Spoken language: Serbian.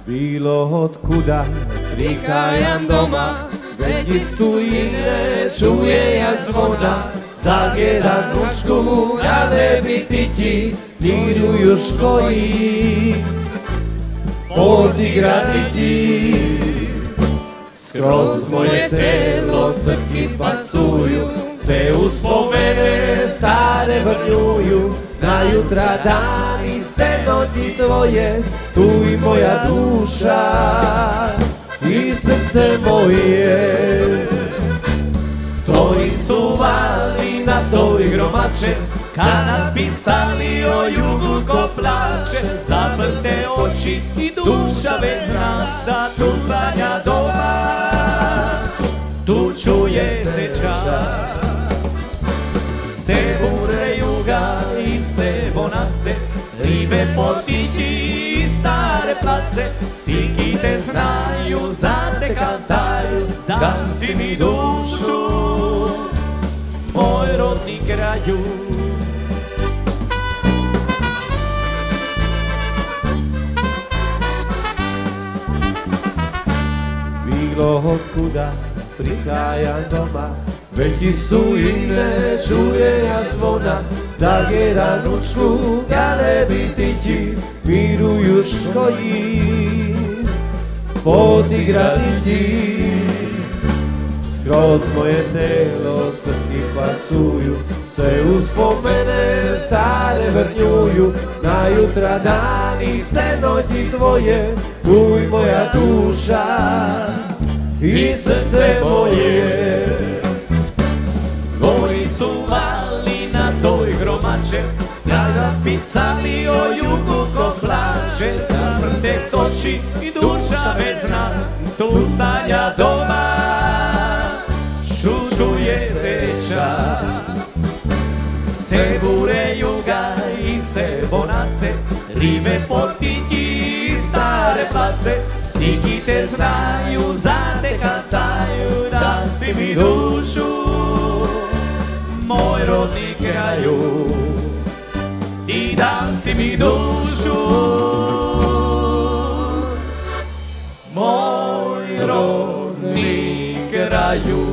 Bilo otkuda, prihajam doma, već iz tujine čuje ja zvona, zagledam ručku, ja ne biti miruju škoji, odigrati ti. Skroz moje telo srki pasuju, sve uspomene stare vrljuju, na jutra dani se noći tvoje, tu i moja duša i srce moje. Tvoji su vali na toj gromače, kad napisali o jugu ko plače, zaprte oči i duša već zna da tu sanja doma, tu čuje se čas. Se bure juga i se bonace, ribe potići i stare place, sikite znaju, zate kantaju, dan si mi dušu, moj rodni kraju. Bilo otkuda, prihajam doma, već iz tujine čuje ja zvona, zagledam ručku, ja ne biti miruju škoji, odigrati ti. Skroz moje telo srki pasuju, sve uspomene stare vrnjuju, na jutra dani se noći tvoje, tu i moja duša i srce moje. Tvoji su vali na toj gromače, kad napisali o jugu ko plače, zaprte oči i duša vezna, tu sanja doma, čuje se čas. Se bure juga i se bonace, ribe potići i stare place, sikite znaju, zate kantaju, da si mi dušu, moj rodni kraju. Ti dan si mi dušu, moj rodni kraju.